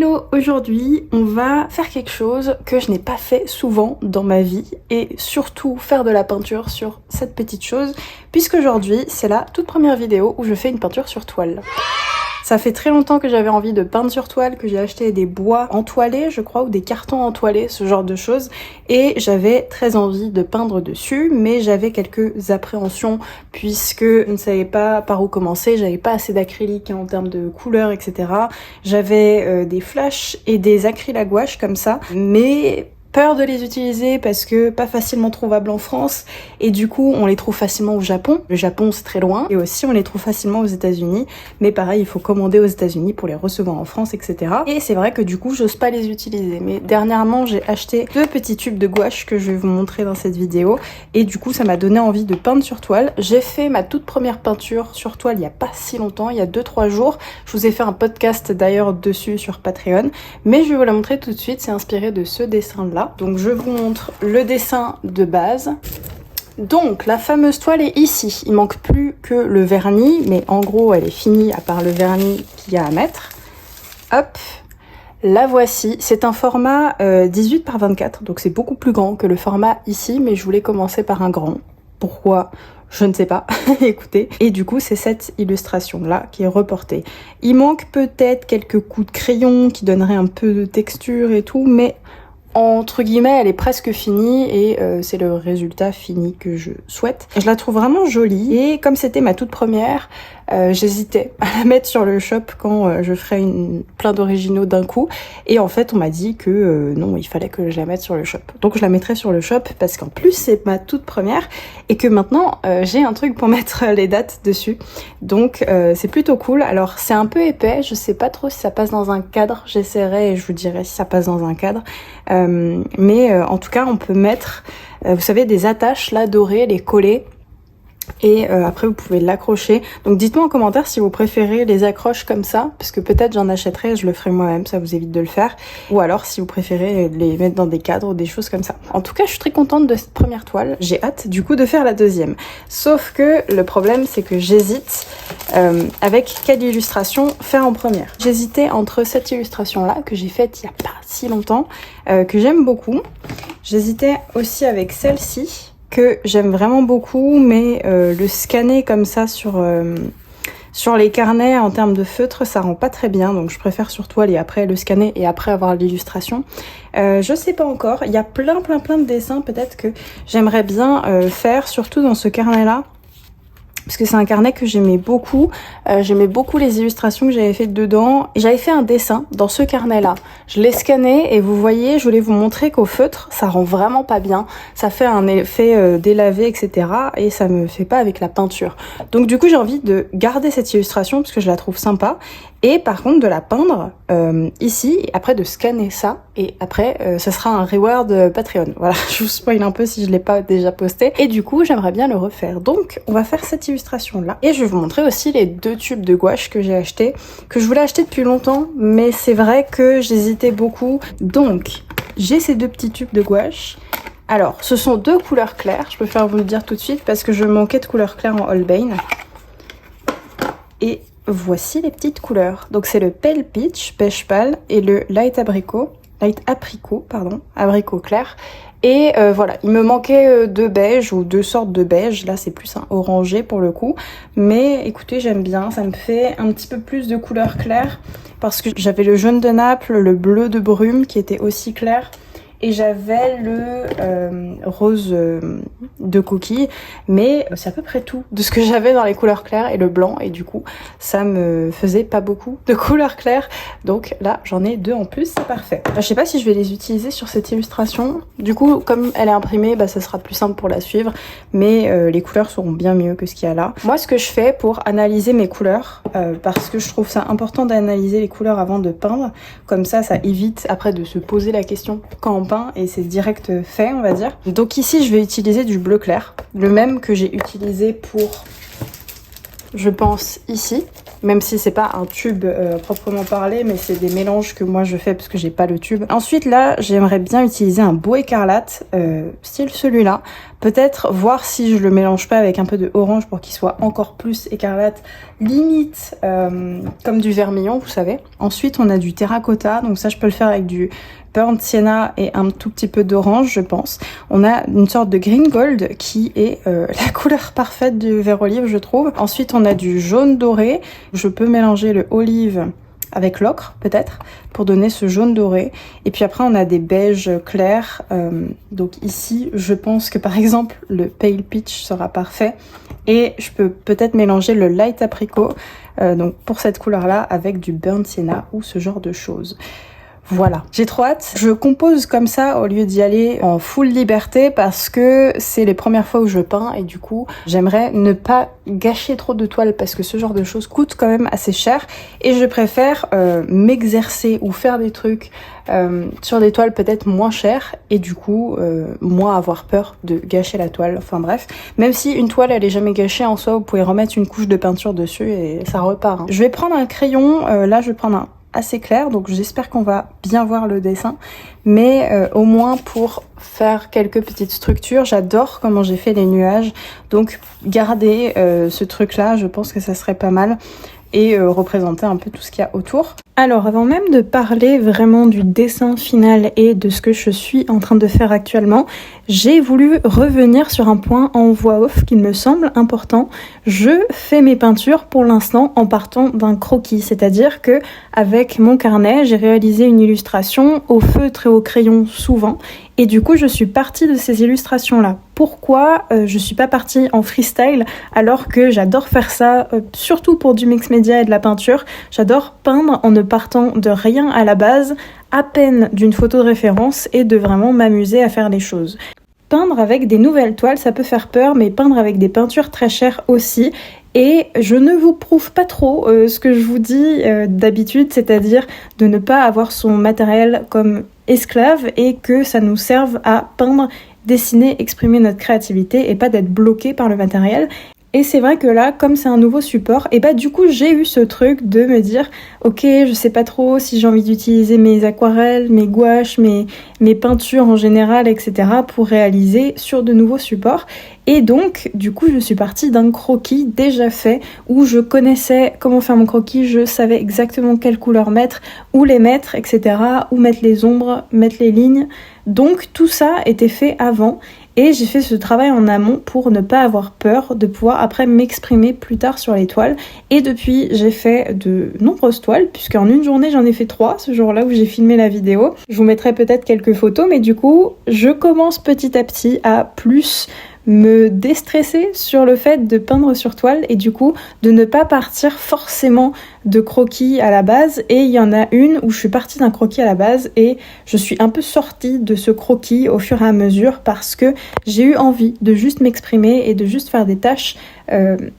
Hello, aujourd'hui on va faire quelque chose que je n'ai pas fait souvent dans ma vie et surtout faire de la peinture sur cette petite chose puisque aujourd'hui c'est la toute première vidéo où je fais une peinture sur toile. Ça fait très longtemps que j'avais envie de peindre sur toile, que j'ai acheté des bois entoilés je crois ou des cartons entoilés, ce genre de choses, et j'avais très envie de peindre dessus mais j'avais quelques appréhensions puisque je ne savais pas par où commencer, j'avais pas assez d'acrylique en termes de couleurs etc. J'avais des flashs et des acryles à gouache comme ça, mais peur de les utiliser parce que pas facilement trouvables en France et du coup on les trouve facilement au Japon. Le Japon c'est très loin et aussi on les trouve facilement aux États-Unis, mais pareil il faut commander aux États-Unis pour les recevoir en France etc. Et c'est vrai que du coup j'ose pas les utiliser, mais dernièrement j'ai acheté 2 petits tubes de gouache que je vais vous montrer dans cette vidéo et du coup ça m'a donné envie de peindre sur toile. J'ai fait ma toute première peinture sur toile il y a pas si longtemps, il y a 2-3 jours. Je vous ai fait un podcast d'ailleurs dessus sur Patreon, mais je vais vous la montrer tout de suite, c'est inspiré de ce dessin là. Donc je vous montre le dessin de base. Donc la fameuse toile est ici, il manque plus que le vernis, mais en gros elle est finie à part le vernis qu'il y a à mettre. Hop, la voici, c'est un format 18 par 24, donc c'est beaucoup plus grand que le format ici, mais je voulais commencer par un grand. Pourquoi ? Je ne sais pas, écoutez. Et du coup, c'est cette illustration-là qui est reportée. Il manque peut-être quelques coups de crayon qui donneraient un peu de texture et tout, mais entre guillemets, elle est presque finie et c'est le résultat fini que je souhaite. Je la trouve vraiment jolie et comme c'était ma toute première, j'hésitais à la mettre sur le shop quand je ferais plein d'originaux d'un coup. Et en fait, on m'a dit que non, il fallait que je la mette sur le shop. Donc je la mettrai sur le shop parce qu'en plus, c'est ma toute première et que maintenant, j'ai un truc pour mettre les dates dessus. Donc c'est plutôt cool. Alors c'est un peu épais, je sais pas trop si ça passe dans un cadre. J'essaierai et je vous dirai si ça passe dans un cadre. Mais en tout cas on peut mettre vous savez des attaches là dorées, les coller et après vous pouvez l'accrocher. Donc dites-moi en commentaire si vous préférez les accroches comme ça, parce que peut-être j'en achèterai et je le ferai moi-même, ça vous évite de le faire, ou alors si vous préférez les mettre dans des cadres ou des choses comme ça. En tout cas je suis très contente de cette première toile, j'ai hâte du coup de faire la deuxième. Sauf que le problème c'est que j'hésite avec quelle illustration faire en première. J'hésitais entre cette illustration là que j'ai faite il y a pas si longtemps, que j'aime beaucoup. J'hésitais aussi avec celle-ci que j'aime vraiment beaucoup, mais le scanner comme ça sur les carnets en termes de feutre, ça rend pas très bien, donc je préfère sur toile et après le scanner et après avoir l'illustration. Je sais pas encore, il y a plein de dessins peut-être que j'aimerais bien faire, surtout dans ce carnet-là. Parce que c'est un carnet que j'aimais beaucoup les illustrations que j'avais faites dedans. J'avais fait un dessin dans ce carnet-là. Je l'ai scanné et vous voyez, je voulais vous montrer qu'au feutre, ça rend vraiment pas bien. Ça fait un effet délavé, etc. Et ça me fait pas avec la peinture. Donc du coup, j'ai envie de garder cette illustration parce que je la trouve sympa. Et par contre de la peindre ici, et après de scanner ça, et après ça sera un reward Patreon. Voilà, je vous spoil un peu si je l'ai pas déjà posté. Et du coup j'aimerais bien le refaire. Donc on va faire cette illustration là. Et je vais vous montrer aussi les 2 tubes de gouache que j'ai acheté, que je voulais acheter depuis longtemps, mais c'est vrai que j'hésitais beaucoup. Donc j'ai ces 2 petits tubes de gouache. Alors ce sont 2 couleurs claires, je préfère vous le dire tout de suite parce que je manquais de couleurs claires en Holbein. Et voici les petites couleurs. Donc c'est le Pale Peach, pêche pâle, et le Light Apricot, abricot clair. Et voilà, il me manquait 2 beiges ou 2 sortes de beige. Là c'est plus un orangé pour le coup. Mais écoutez, j'aime bien, ça me fait un petit peu plus de couleurs claires. Parce que j'avais le jaune de Naples, le bleu de brume qui était aussi clair. Et j'avais le rose de coquille, mais c'est à peu près tout de ce que j'avais dans les couleurs claires et le blanc, et du coup ça me faisait pas beaucoup de couleurs claires, donc là j'en ai 2 en plus, c'est parfait. Je sais pas si je vais les utiliser sur cette illustration, du coup comme elle est imprimée, bah ça sera plus simple pour la suivre, mais les couleurs seront bien mieux que ce qu'il y a là. Moi ce que je fais pour analyser mes couleurs, parce que je trouve ça important d'analyser les couleurs avant de peindre, comme ça évite après de se poser la question quand on peint et c'est direct fait on va dire. Donc ici je vais utiliser du bleu clair, le même que j'ai utilisé pour, je pense ici, même si c'est pas un tube proprement parlé, mais c'est des mélanges que moi je fais parce que j'ai pas le tube. Ensuite là j'aimerais bien utiliser un beau écarlate style celui-là, Peut-être voir si je le mélange pas avec un peu de orange pour qu'il soit encore plus écarlate, limite comme du vermillon, vous savez. Ensuite, on a du terracotta, donc ça je peux le faire avec du burnt sienna et un tout petit peu d'orange, je pense. On a une sorte de green gold qui est la couleur parfaite du vert olive, je trouve. Ensuite, on a du jaune doré. Je peux mélanger le olive avec l'ocre peut-être pour donner ce jaune doré, et puis après on a des beiges clairs, donc ici je pense que par exemple le pale peach sera parfait, et je peux peut-être mélanger le light apricot donc pour cette couleur là avec du burnt sienna ou ce genre de choses. Voilà, j'ai trop hâte. Je compose comme ça au lieu d'y aller en full liberté parce que c'est les premières fois où je peins et du coup j'aimerais ne pas gâcher trop de toiles parce que ce genre de choses coûte quand même assez cher et je préfère m'exercer ou faire des trucs sur des toiles peut-être moins chères et du coup moins avoir peur de gâcher la toile. Enfin bref, même si une toile elle est jamais gâchée en soi, vous pouvez remettre une couche de peinture dessus et ça repart. Je vais prendre un crayon, là je vais prendre un assez clair, donc j'espère qu'on va bien voir le dessin, mais au moins pour faire quelques petites structures. J'adore comment j'ai fait les nuages, donc garder ce truc là, je pense que ça serait pas mal, et représenter un peu tout ce qu'il y a autour. Alors avant même de parler vraiment du dessin final et de ce que je suis en train de faire actuellement, j'ai voulu revenir sur un point en voix off qui me semble important. Je fais mes peintures pour l'instant en partant d'un croquis, c'est-à-dire que avec mon carnet, j'ai réalisé une illustration au feutre et au crayon souvent, et du coup je suis partie de ces illustrations-là. Pourquoi je suis pas partie en freestyle alors que j'adore faire ça, surtout pour du mix média et de la peinture. J'adore peindre en ne partant de rien à la base, à peine d'une photo de référence, et de vraiment m'amuser à faire les choses. Peindre avec des nouvelles toiles, ça peut faire peur, mais peindre avec des peintures très chères aussi. Et je ne vous prouve pas trop ce que je vous dis d'habitude, c'est-à-dire de ne pas avoir son matériel comme esclave et que ça nous serve à peindre, dessiner, exprimer notre créativité et pas d'être bloqué par le matériel. Et c'est vrai que là, comme c'est un nouveau support, et bah du coup j'ai eu ce truc de me dire ok, je sais pas trop si j'ai envie d'utiliser mes aquarelles, mes gouaches, mes peintures en général, etc. pour réaliser sur de nouveaux supports. Et donc du coup je suis partie d'un croquis déjà fait où je connaissais comment faire mon croquis, je savais exactement quelle couleur mettre, où les mettre, etc. Où mettre les ombres, mettre les lignes. Donc tout ça était fait avant. Et j'ai fait ce travail en amont pour ne pas avoir peur de pouvoir après m'exprimer plus tard sur les toiles. Et depuis, j'ai fait de nombreuses toiles, puisqu'en une journée, j'en ai fait 3, ce jour-là où j'ai filmé la vidéo. Je vous mettrai peut-être quelques photos, mais du coup, je commence petit à petit à plus me déstresser sur le fait de peindre sur toile et du coup de ne pas partir forcément de croquis à la base. Et il y en a une où je suis partie d'un croquis à la base et je suis un peu sortie de ce croquis au fur et à mesure parce que j'ai eu envie de juste m'exprimer et de juste faire des tâches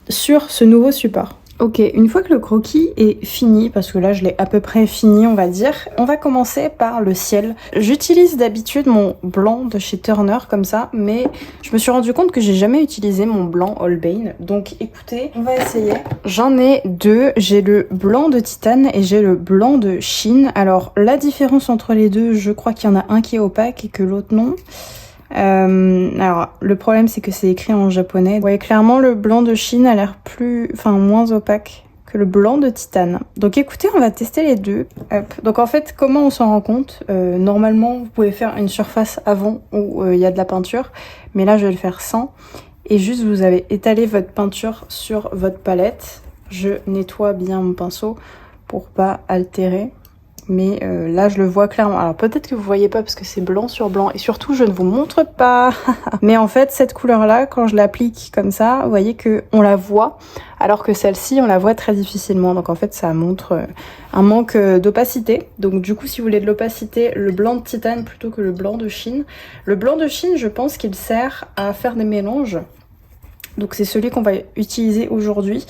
sur ce nouveau support. Ok, une fois que le croquis est fini, parce que là je l'ai à peu près fini on va dire, on va commencer par le ciel. J'utilise d'habitude mon blanc de chez Turner comme ça, mais je me suis rendu compte que j'ai jamais utilisé mon blanc Holbein. Donc écoutez, on va essayer. J'en ai deux, j'ai le blanc de Titane et j'ai le blanc de Chine. Alors la différence entre les deux, je crois qu'il y en a un qui est opaque et que l'autre non. Alors le problème c'est que c'est écrit en japonais. Vous voyez clairement le blanc de Chine a l'air moins opaque que le blanc de Titane. Donc écoutez, on va tester les deux. Hop. Donc en fait, comment on s'en rend compte normalement, vous pouvez faire une surface avant où il y a de la peinture, mais là je vais le faire sans. Et juste vous avez étalé votre peinture sur votre palette. Je nettoie bien mon pinceau pour pas altérer. Mais là je le vois clairement. Alors peut-être que vous voyez pas parce que c'est blanc sur blanc et surtout je ne vous montre pas. Mais en fait cette couleur là, quand je l'applique comme ça, vous voyez que on la voit, alors que celle-ci on la voit très difficilement. Donc en fait ça montre un manque d'opacité. Donc du coup si vous voulez de l'opacité, le blanc de Titane plutôt que le blanc de Chine. Le blanc de Chine, je pense qu'il sert à faire des mélanges. Donc c'est celui qu'on va utiliser aujourd'hui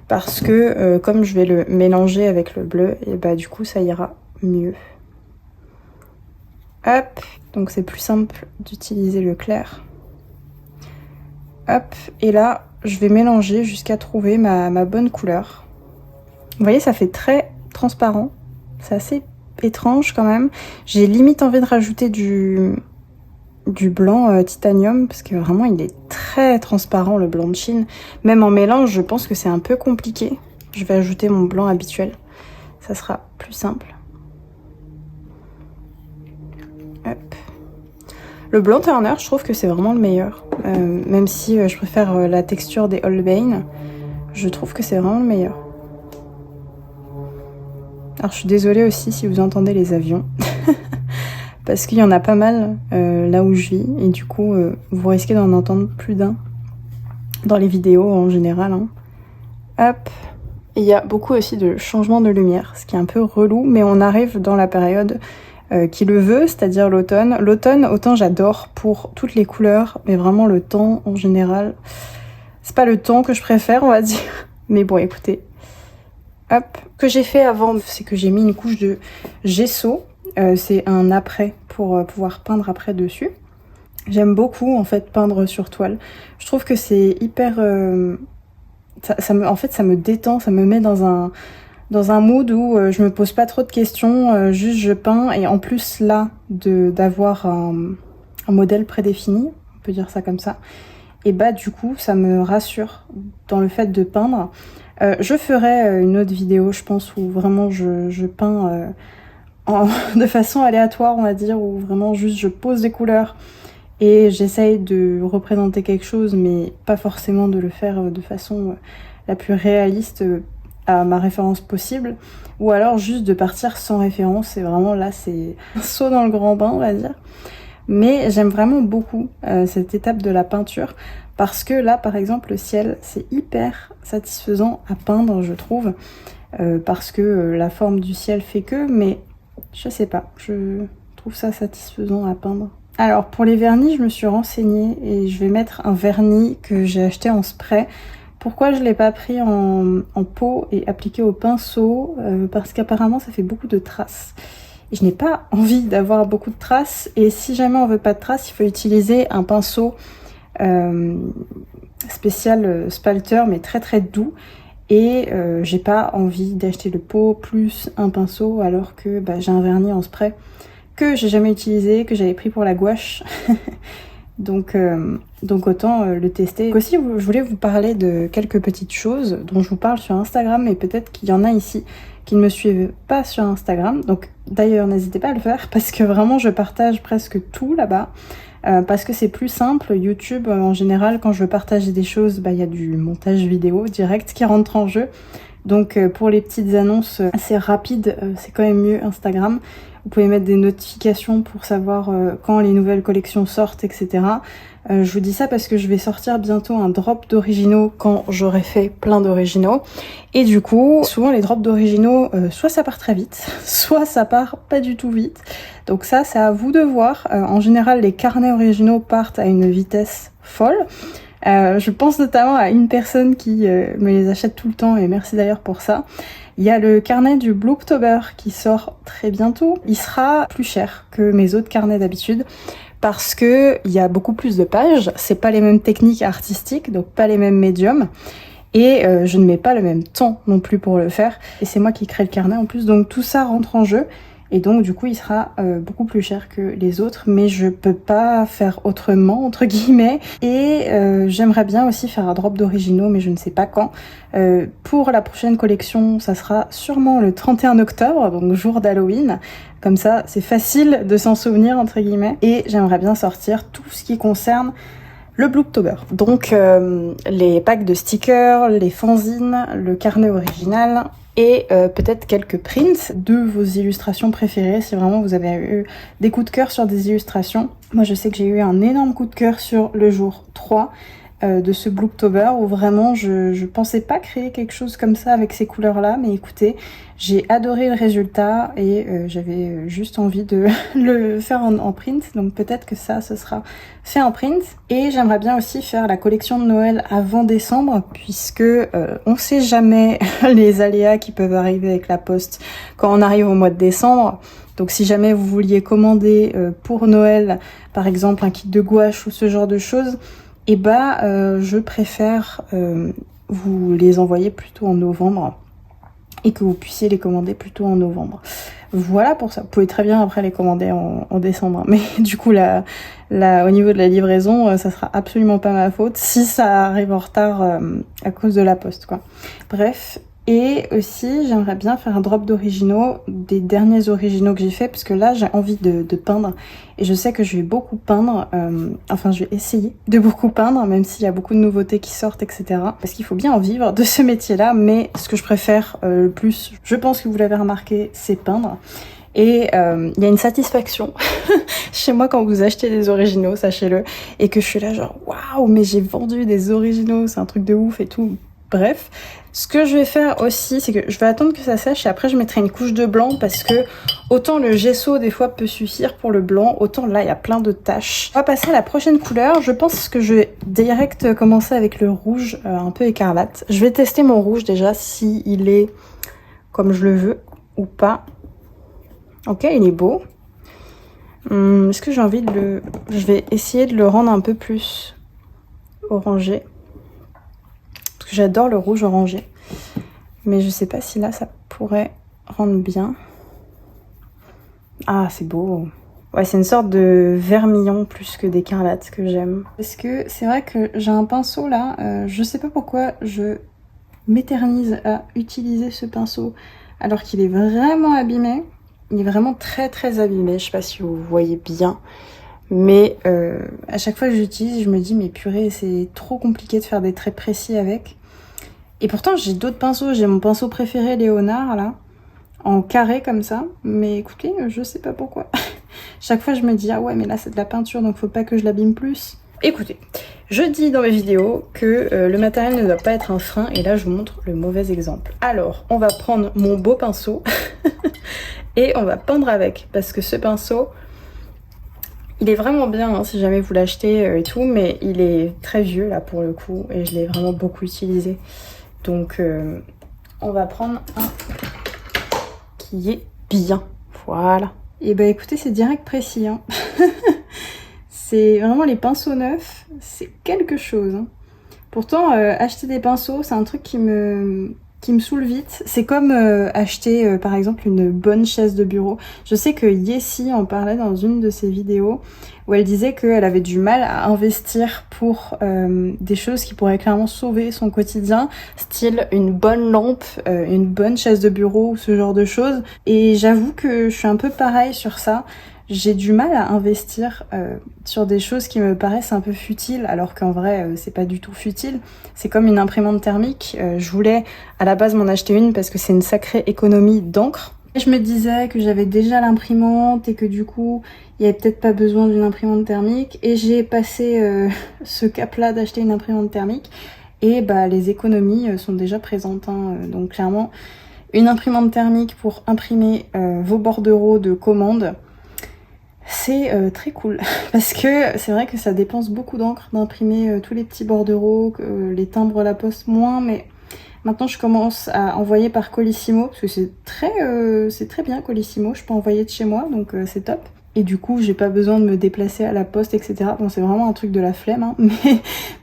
parce que comme je vais le mélanger avec le bleu, et bah du coup ça ira mieux. Hop, donc c'est plus simple d'utiliser le clair. Hop, et là je vais mélanger jusqu'à trouver ma bonne couleur. Vous voyez, ça fait très transparent, c'est assez étrange quand même. J'ai limite envie de rajouter du du blanc titanium parce que vraiment il est très transparent le blanc de Chine. Même en mélange, je pense que c'est un peu compliqué. Je vais ajouter mon blanc habituel, ça sera plus simple. Hop. Le blanc Turner, je trouve que c'est vraiment le meilleur. Même si je préfère la texture des Holbein, je trouve que c'est vraiment le meilleur. Alors je suis désolée aussi si vous entendez les avions. Parce qu'il y en a pas mal là où je vis. Et du coup, vous risquez d'en entendre plus d'un. Dans les vidéos en général. Hein. Hop. Et il y a beaucoup aussi de changements de lumière. Ce qui est un peu relou. Mais on arrive dans la période qui le veut, c'est-à-dire l'automne. L'automne, autant j'adore pour toutes les couleurs, mais vraiment le temps en général, c'est pas le temps que je préfère, on va dire. Mais bon, écoutez, hop. Ce que j'ai fait avant, c'est que j'ai mis une couche de gesso. C'est un après pour pouvoir peindre après dessus. J'aime beaucoup en fait peindre sur toile. Je trouve que c'est hyper... en fait, ça me détend, ça me met dans un mood où je me pose pas trop de questions, juste je peins. Et en plus là, d'avoir un modèle prédéfini, on peut dire ça comme ça, et bah du coup ça me rassure dans le fait de peindre. Je ferai une autre vidéo je pense où vraiment je peins de façon aléatoire on va dire, où vraiment juste je pose des couleurs et j'essaye de représenter quelque chose mais pas forcément de le faire de façon la plus réaliste à ma référence possible, ou alors juste de partir sans référence. Et vraiment là c'est un saut dans le grand bain on va dire. Mais j'aime vraiment beaucoup cette étape de la peinture parce que là par exemple le ciel c'est hyper satisfaisant à peindre je trouve, parce que la forme du ciel fait que, mais je sais pas, je trouve ça satisfaisant à peindre. Alors pour les vernis je me suis renseignée et je vais mettre un vernis que j'ai acheté en spray. Pourquoi je l'ai pas pris en pot et appliqué au pinceau, parce qu'apparemment ça fait beaucoup de traces. Et je n'ai pas envie d'avoir beaucoup de traces, et si jamais on veut pas de traces, il faut utiliser un pinceau spécial spalter mais très très doux. Et j'ai pas envie d'acheter le pot plus un pinceau alors que j'ai un vernis en spray que j'ai jamais utilisé, que j'avais pris pour la gouache. Donc autant le tester. Aussi, je voulais vous parler de quelques petites choses dont je vous parle sur Instagram, et peut-être qu'il y en a ici qui ne me suivent pas sur Instagram. Donc d'ailleurs, n'hésitez pas à le faire parce que vraiment je partage presque tout là-bas. Parce que c'est plus simple. YouTube, en général, quand je veux partager des choses, il y a du montage vidéo direct qui rentre en jeu. Donc pour les petites annonces assez rapides, c'est quand même mieux Instagram. Vous pouvez mettre des notifications pour savoir quand les nouvelles collections sortent, etc. Je vous dis ça parce que je vais sortir bientôt un drop d'originaux quand j'aurai fait plein d'originaux. Et du coup, souvent les drops d'originaux, soit ça part très vite, soit ça part pas du tout vite. Donc ça, c'est à vous de voir. En général, les carnets originaux partent à une vitesse folle. Je pense notamment à une personne qui me les achète tout le temps, et merci d'ailleurs pour ça. Il y a le carnet du Blooptober qui sort très bientôt. Il sera plus cher que mes autres carnets d'habitude parce que il y a beaucoup plus de pages. C'est pas les mêmes techniques artistiques, donc pas les mêmes médiums. Et je ne mets pas le même temps non plus pour le faire. Et c'est moi qui crée le carnet en plus, donc tout ça rentre en jeu. Et donc du coup il sera beaucoup plus cher que les autres, mais je peux pas faire autrement entre guillemets. Et j'aimerais bien aussi faire un drop d'originaux, mais je ne sais pas quand. Pour la prochaine collection, ça sera sûrement le 31 octobre, donc jour d'Halloween. Comme ça c'est facile de s'en souvenir entre guillemets. Et j'aimerais bien sortir tout ce qui concerne le Blooptober. Donc les packs de stickers, les fanzines, le carnet original, et peut-être quelques prints de vos illustrations préférées si vraiment vous avez eu des coups de cœur sur des illustrations. Moi je sais que j'ai eu un énorme coup de cœur sur le jour 3 de ce Blooptober, où vraiment je pensais pas créer quelque chose comme ça avec ces couleurs là, mais écoutez, j'ai adoré le résultat et j'avais juste envie de le faire en print, donc peut-être que ça ce sera fait en print. Et j'aimerais bien aussi faire la collection de Noël avant décembre, puisque on sait jamais les aléas qui peuvent arriver avec la poste quand on arrive au mois de décembre. Donc si jamais vous vouliez commander pour Noël par exemple un kit de gouache ou ce genre de choses, et je préfère vous les envoyer plutôt en novembre. et que vous puissiez les commander plutôt en novembre. Voilà pour ça. Vous pouvez très bien après les commander en décembre. Mais du coup, là, au niveau de la livraison, ça sera absolument pas ma faute si ça arrive en retard à cause de la poste, quoi. Bref. Et aussi, j'aimerais bien faire un drop d'originaux, des derniers originaux que j'ai fait, parce que là, j'ai envie de peindre. Et je sais que je vais beaucoup peindre, enfin, je vais essayer de beaucoup peindre, même s'il y a beaucoup de nouveautés qui sortent, etc. Parce qu'il faut bien en vivre de ce métier-là, mais ce que je préfère le plus, je pense que vous l'avez remarqué, c'est peindre. Et il y a une satisfaction chez moi quand vous achetez des originaux, sachez-le, et que je suis là genre, waouh, mais j'ai vendu des originaux, c'est un truc de ouf et tout. Bref, ce que je vais faire aussi, c'est que je vais attendre que ça sèche et après je mettrai une couche de blanc parce que autant le gesso des fois peut suffire pour le blanc, autant là il y a plein de taches. On va passer à la prochaine couleur. Je pense que je vais direct commencer avec le rouge un peu écarlate. Je vais tester mon rouge déjà si il est comme je le veux ou pas. Ok, il est beau. Est-ce que j'ai envie de le... Je vais essayer de le rendre un peu plus orangé. Parce que j'adore le rouge orangé. Mais je sais pas si là, ça pourrait rendre bien. Ah, c'est beau. Ouais, c'est une sorte de vermillon plus que d'écarlate que j'aime. Parce que c'est vrai que j'ai un pinceau là. Je sais pas pourquoi je m'éternise à utiliser ce pinceau alors qu'il est vraiment abîmé. Il est vraiment très très abîmé. Je sais pas si vous voyez bien. Mais à chaque fois que j'utilise, je me dis mais purée, c'est trop compliqué de faire des traits précis avec. Et pourtant j'ai d'autres pinceaux, j'ai mon pinceau préféré Léonard là, en carré comme ça. Mais écoutez, je sais pas pourquoi. Chaque fois je me dis ah ouais mais là c'est de la peinture donc faut pas que je l'abîme plus. Écoutez, je dis dans mes vidéos que le matériel ne doit pas être un frein et là je vous montre le mauvais exemple. Alors on va prendre mon beau pinceau et on va peindre avec parce que ce pinceau... Il est vraiment bien hein, si jamais vous l'achetez et tout, mais il est très vieux là pour le coup et je l'ai vraiment beaucoup utilisé. Donc on va prendre un qui est bien. Voilà. Et bah écoutez, c'est direct précis. Hein. C'est vraiment les pinceaux neufs, c'est quelque chose. Hein. Pourtant, acheter des pinceaux, c'est un truc qui me saoule vite. C'est comme acheter par exemple une bonne chaise de bureau. Je sais que Yessi en parlait dans une de ses vidéos où elle disait qu'elle avait du mal à investir pour des choses qui pourraient clairement sauver son quotidien, style une bonne lampe, une bonne chaise de bureau ou ce genre de choses. Et j'avoue que je suis un peu pareil sur ça. J'ai du mal à investir sur des choses qui me paraissent un peu futiles, alors qu'en vrai, c'est pas du tout futile. C'est comme une imprimante thermique. Je voulais à la base m'en acheter une parce que c'est une sacrée économie d'encre. Je me disais que j'avais déjà l'imprimante et que du coup, il y avait peut-être pas besoin d'une imprimante thermique. Et j'ai passé ce cap-là d'acheter une imprimante thermique. Et bah, les économies sont déjà présentes. Hein. Donc clairement, une imprimante thermique pour imprimer vos bordereaux de commande, c'est très cool parce que c'est vrai que ça dépense beaucoup d'encre d'imprimer tous les petits bordereaux, les timbres la poste moins, mais maintenant je commence à envoyer par Colissimo parce que c'est très bien Colissimo, je peux envoyer de chez moi donc c'est top. Et du coup j'ai pas besoin de me déplacer à la poste etc. Bon c'est vraiment un truc de la flemme hein,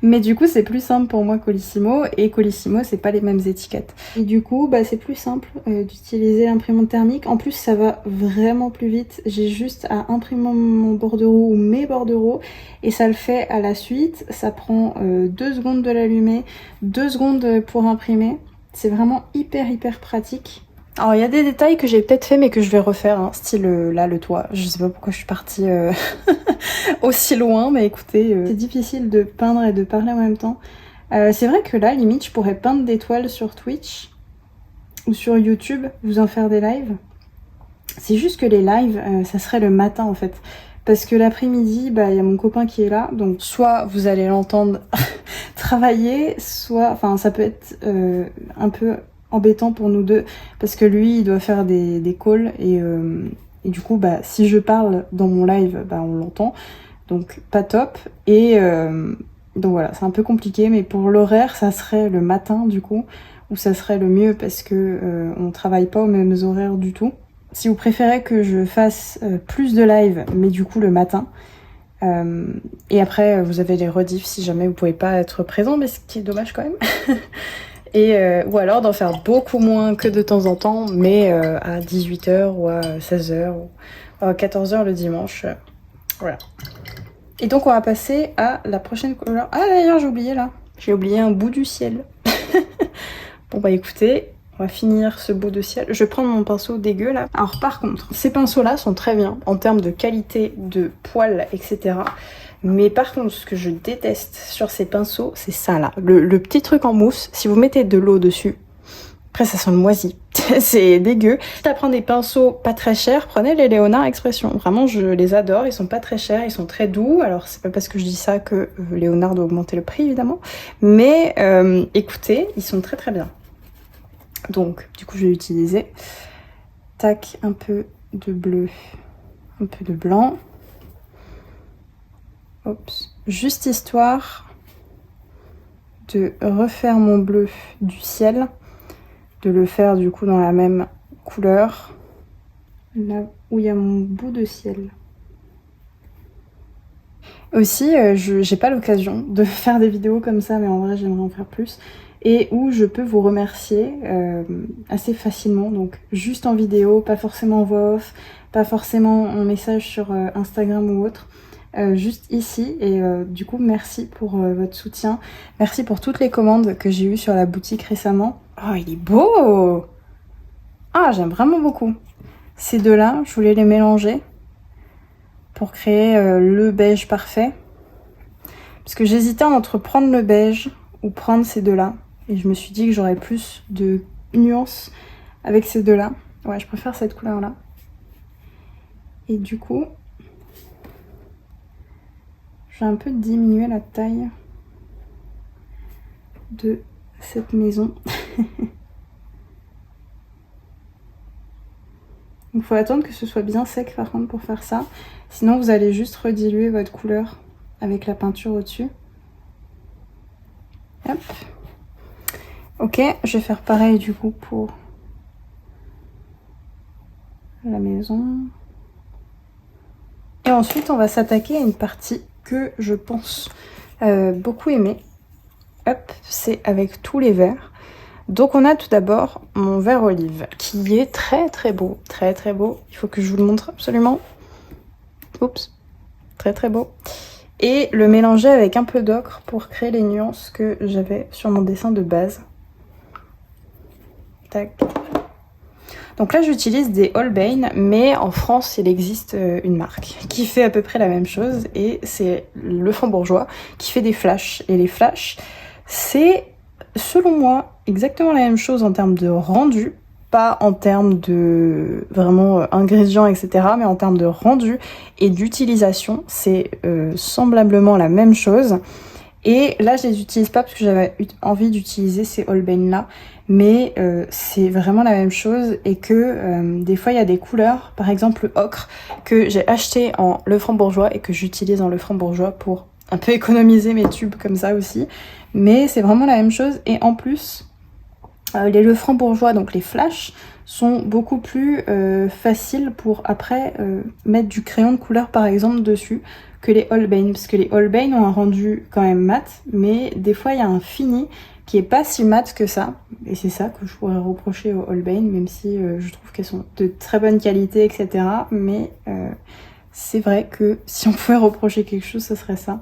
mais du coup c'est plus simple pour moi Colissimo et Colissimo c'est pas les mêmes étiquettes. Et du coup bah c'est plus simple d'utiliser l'imprimante thermique. En plus ça va vraiment plus vite. J'ai juste à imprimer mon bordereau ou mes bordereaux et ça le fait à la suite. Ça prend 2 secondes de l'allumer, 2 secondes pour imprimer. C'est vraiment hyper pratique. Alors il y a des détails que j'ai peut-être fait mais que je vais refaire, hein, style là le toit. Je sais pas pourquoi je suis partie aussi loin, mais écoutez, c'est difficile de peindre et de parler en même temps. C'est vrai que là, limite, je pourrais peindre des toiles sur Twitch ou sur YouTube, vous en faire des lives. C'est juste que les lives, ça serait le matin en fait. Parce que l'après-midi, bah il y a mon copain qui est là, donc soit vous allez l'entendre travailler, soit, enfin ça peut être un peu embêtant pour nous deux parce que lui il doit faire des calls et du coup bah si je parle dans mon live bah on l'entend donc pas top et donc voilà c'est un peu compliqué mais pour l'horaire ça serait le matin du coup où ça serait le mieux parce que on travaille pas aux mêmes horaires du tout. Si vous préférez que je fasse plus de live mais du coup le matin et après vous avez les rediffs si jamais vous pouvez pas être présent mais ce qui est dommage quand même. Et, ou alors d'en faire beaucoup moins que de temps en temps, mais à 18h ou à 16h ou à 14h le dimanche. Voilà. Et donc on va passer à la prochaine couleur. Ah d'ailleurs j'ai oublié là. J'ai oublié un bout du ciel. Bon bah écoutez, on va finir ce bout de ciel. Je vais prendre mon pinceau dégueu là. Alors par contre, ces pinceaux là sont très bien en termes de qualité, de poils, etc. Mais par contre, ce que je déteste sur ces pinceaux, c'est ça là. Le petit truc en mousse, si vous mettez de l'eau dessus, après ça sent le moisi. C'est dégueu. Quitte à prendre des pinceaux pas très chers, prenez les Léonard Expression. Vraiment, je les adore. Ils sont pas très chers, ils sont très doux. Alors, c'est pas parce que je dis ça que Léonard doit augmenter le prix, évidemment. Mais écoutez, ils sont très très bien. Donc, du coup, je vais utiliser. Tac, un peu de bleu, un peu de blanc. Oups. Juste histoire de refaire mon bleu du ciel. De le faire du coup dans la même couleur, là où il y a mon bout de ciel. Aussi, j'ai pas l'occasion de faire des vidéos comme ça, mais en vrai j'aimerais en faire plus, et où je peux vous remercier assez facilement, donc juste en vidéo, pas forcément en voix off, pas forcément en message sur Instagram ou autre. Juste ici, et du coup merci pour votre soutien, merci pour toutes les commandes que j'ai eues sur la boutique récemment. Oh il est beau! Ah j'aime vraiment beaucoup. Ces deux là, je voulais les mélanger pour créer le beige parfait, parce que j'hésitais entre prendre le beige ou prendre ces deux là, et je me suis dit que j'aurais plus de nuances avec ces deux là. Ouais, je préfère cette couleur là, et du coup je vais un peu diminuer la taille de cette maison. Il faut attendre que ce soit bien sec par contre pour faire ça. Sinon vous allez juste rediluer votre couleur avec la peinture au-dessus. Hop. Ok, je vais faire pareil du coup pour la maison. Et ensuite on va s'attaquer à une partie que je pense beaucoup aimer. Hop, c'est avec tous les verts. Donc on a tout d'abord mon vert olive qui est très très beau, très très beau. Il faut que je vous le montre absolument. Oups, très très beau. Et le mélanger avec un peu d'ocre pour créer les nuances que j'avais sur mon dessin de base. Tac. Donc là j'utilise des Holbein, mais en France il existe une marque qui fait à peu près la même chose, et c'est Le Franc-Bourgeois qui fait des flashs. Et les flashs, c'est selon moi exactement la même chose en termes de rendu, pas en termes de vraiment ingrédients etc, mais en termes de rendu et d'utilisation, c'est semblablement la même chose. Et là je les utilise pas parce que j'avais envie d'utiliser ces Holbein là, mais c'est vraiment la même chose, et que des fois il y a des couleurs, par exemple le ocre, que j'ai acheté en Le Franc-Bourgeois et que j'utilise en Le Franc-Bourgeois pour un peu économiser mes tubes comme ça aussi. Mais c'est vraiment la même chose, et en plus les Le Franc-Bourgeois, donc les flashs, sont beaucoup plus faciles pour après mettre du crayon de couleur par exemple dessus que les Holbein, parce que les Holbein ont un rendu quand même mat, mais des fois il y a un fini qui est pas si mat que ça, et c'est ça que je pourrais reprocher aux Holbein, même si je trouve qu'elles sont de très bonne qualité etc, mais c'est vrai que si on pouvait reprocher quelque chose ce serait ça.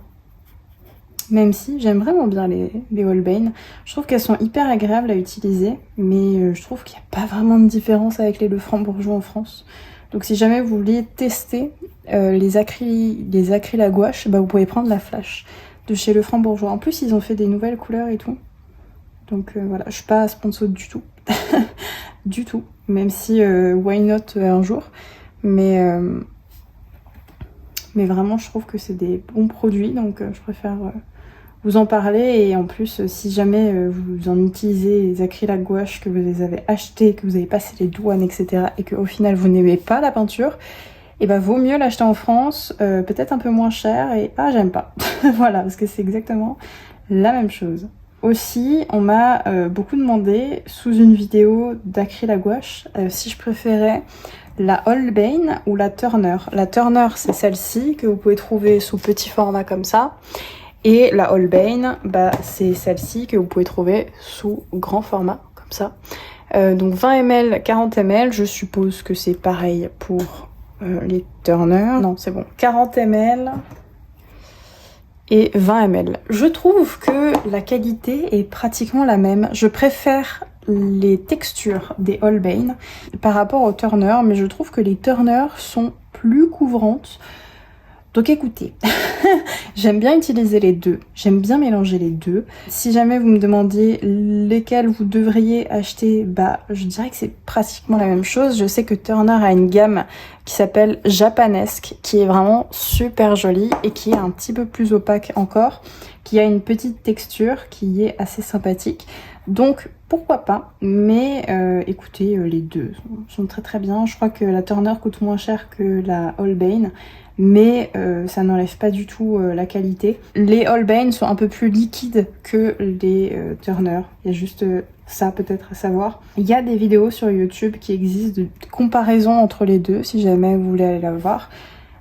Même si j'aime vraiment bien les Holbein, je trouve qu'elles sont hyper agréables à utiliser, mais je trouve qu'il n'y a pas vraiment de différence avec les Le Franc-Bourgeois en France. Donc si jamais vous vouliez tester les acryles à gouache, bah vous pouvez prendre la flash de chez Le Franc-Bourgeois. En plus ils ont fait des nouvelles couleurs et tout. Donc voilà, je suis pas sponsor du tout. Du tout. Même si why not un jour. Mais vraiment je trouve que c'est des bons produits, donc je préfère vous en parler. Et en plus si jamais vous en utilisez les acryles à gouache, que vous les avez achetés, que vous avez passé les douanes etc, et qu'au final vous n'aimez pas la peinture, et bah vaut mieux l'acheter en France, peut-être un peu moins cher, et j'aime pas. Voilà, parce que c'est exactement la même chose. Aussi, on m'a beaucoup demandé sous une vidéo d'acryl à gouache si je préférais la Holbein ou la Turner. La Turner, c'est celle-ci que vous pouvez trouver sous petit format comme ça. Et la Holbein, bah, c'est celle-ci que vous pouvez trouver sous grand format, comme ça. Donc 20 ml, 40 ml, je suppose que c'est pareil pour les Turner. Non, c'est bon, 40 ml et 20 ml. Je trouve que la qualité est pratiquement la même. Je préfère les textures des Holbein par rapport aux Turner, mais je trouve que les Turner sont plus couvrantes. Donc écoutez, j'aime bien utiliser les deux, j'aime bien mélanger les deux. Si jamais vous me demandiez lesquels vous devriez acheter, bah je dirais que c'est pratiquement la même chose. Je sais que Turner a une gamme qui s'appelle Japanesque, qui est vraiment super jolie et qui est un petit peu plus opaque encore, qui a une petite texture qui est assez sympathique. Donc pourquoi pas, mais écoutez, les deux sont très très bien. Je crois que la Turner coûte moins cher que la Holbein, mais ça n'enlève pas du tout la qualité. Les Holbein sont un peu plus liquides que les Turner, il y a juste ça peut-être à savoir. Il y a des vidéos sur YouTube qui existent de comparaison entre les deux, si jamais vous voulez aller la voir.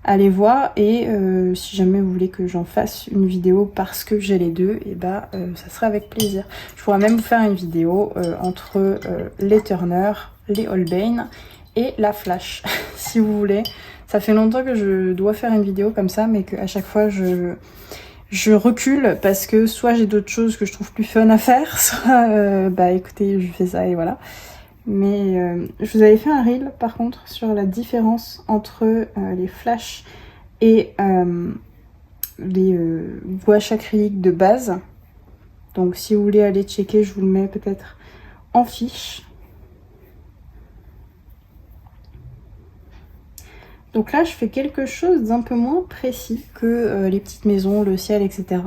Allez voir, et si jamais vous voulez que j'en fasse une vidéo parce que j'ai les deux, et bah ça serait avec plaisir. Je pourrais même vous faire une vidéo entre les Turner, les Holbein et la Flash, si vous voulez. Ça fait longtemps que je dois faire une vidéo comme ça, mais qu'à chaque fois je recule parce que soit j'ai d'autres choses que je trouve plus fun à faire, soit bah écoutez, je fais ça et voilà. Mais je vous avais fait un reel par contre sur la différence entre les Flash et les gouaches acryliques de base. Donc si vous voulez aller checker, je vous le mets peut-être en fiche. Donc là, je fais quelque chose d'un peu moins précis que les petites maisons, le ciel, etc.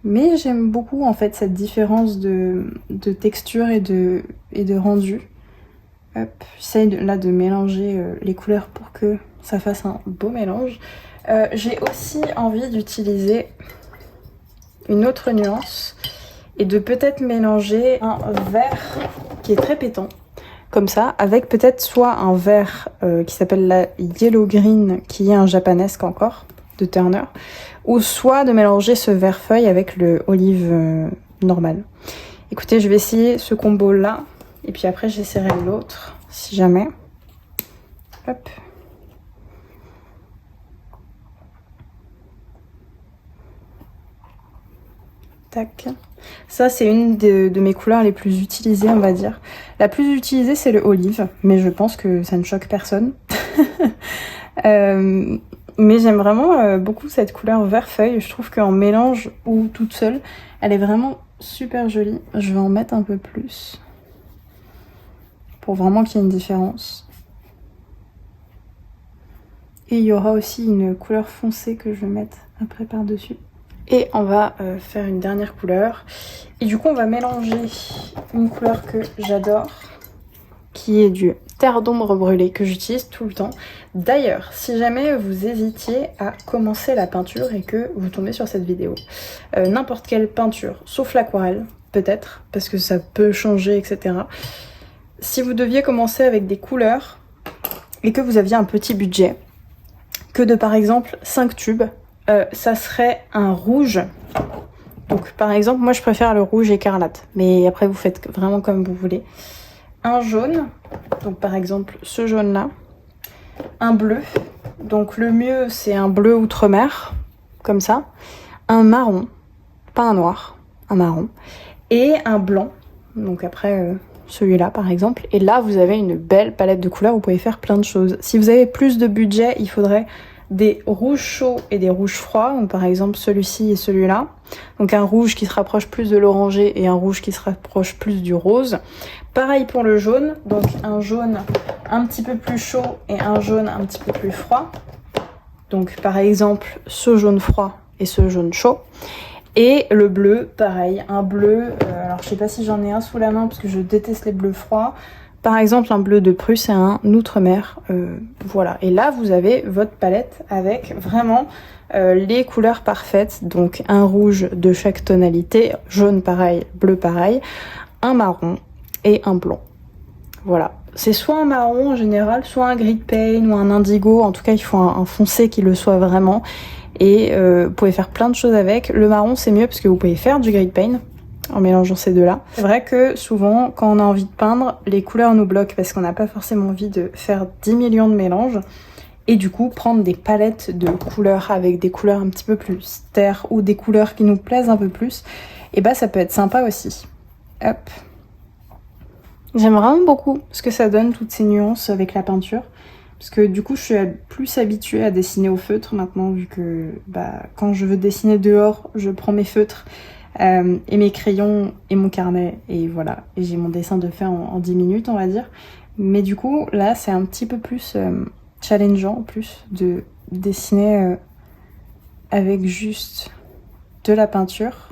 Mais j'aime beaucoup en fait cette différence de texture et de rendu. Hop, j'essaye là de mélanger les couleurs pour que ça fasse un beau mélange. J'ai aussi envie d'utiliser une autre nuance et de peut-être mélanger un vert qui est très pétant, comme ça, avec peut-être soit un vert qui s'appelle la Yellow Green, qui est un japanesque encore, de Turner, ou soit de mélanger ce vert feuille avec le olive normal. Écoutez, je vais essayer ce combo là. Et puis après, j'essaierai l'autre, si jamais. Hop. Tac. Ça, c'est une de mes couleurs les plus utilisées, on va dire. La plus utilisée, c'est le olive, mais je pense que ça ne choque personne. Mais j'aime vraiment beaucoup cette couleur vert feuille. Je trouve qu'en mélange ou toute seule, elle est vraiment super jolie. Je vais en mettre un peu plus, pour vraiment qu'il y ait une différence. Et il y aura aussi une couleur foncée que je vais mettre après par-dessus. Et on va faire une dernière couleur. Et du coup, on va mélanger une couleur que j'adore, qui est du terre d'ombre brûlée, que j'utilise tout le temps. D'ailleurs, si jamais vous hésitiez à commencer la peinture et que vous tombez sur cette vidéo, n'importe quelle peinture, sauf l'aquarelle, peut-être, parce que ça peut changer, etc. Si vous deviez commencer avec des couleurs et que vous aviez un petit budget, que de par exemple 5 tubes, ça serait un rouge. Donc par exemple, moi je préfère le rouge écarlate, mais après vous faites vraiment comme vous voulez. Un jaune, donc par exemple ce jaune là. Un bleu, donc le mieux c'est un bleu outre-mer, comme ça. Un marron, pas un noir, un marron. Et un blanc, donc après celui-là par exemple. Et là vous avez une belle palette de couleurs, vous pouvez faire plein de choses. Si vous avez plus de budget, il faudrait des rouges chauds et des rouges froids, donc par exemple celui-ci et celui-là. Donc un rouge qui se rapproche plus de l'orangé et un rouge qui se rapproche plus du rose. Pareil pour le jaune, donc un jaune un petit peu plus chaud et un jaune un petit peu plus froid. Donc par exemple ce jaune froid et ce jaune chaud. Et le bleu, pareil, un bleu, alors je sais pas si j'en ai un sous la main parce que je déteste les bleus froids. Par exemple un bleu de Prusse et un outre-mer, voilà. Et là vous avez votre palette avec vraiment les couleurs parfaites. Donc un rouge de chaque tonalité, jaune pareil, bleu pareil, un marron et un blanc. Voilà. C'est soit un marron en général, soit un gris de pain ou un indigo. En tout cas il faut un foncé qui le soit vraiment. et vous pouvez faire plein de choses avec. Le marron c'est mieux parce que vous pouvez faire du grey paint en mélangeant ces deux-là. C'est vrai que souvent quand on a envie de peindre, les couleurs nous bloquent parce qu'on n'a pas forcément envie de faire 10 millions de mélanges. Et du coup, prendre des palettes de couleurs avec des couleurs un petit peu plus terre ou des couleurs qui nous plaisent un peu plus, et bah ça peut être sympa aussi. Hop. J'aime vraiment beaucoup ce que ça donne, toutes ces nuances avec la peinture. Parce que du coup, je suis plus habituée à dessiner au feutre maintenant, vu que quand je veux dessiner dehors, je prends mes feutres et mes crayons et mon carnet, et voilà. Et j'ai mon dessin de fait en 10 minutes, on va dire. Mais du coup, là, c'est un petit peu plus challengeant en plus de dessiner avec juste de la peinture.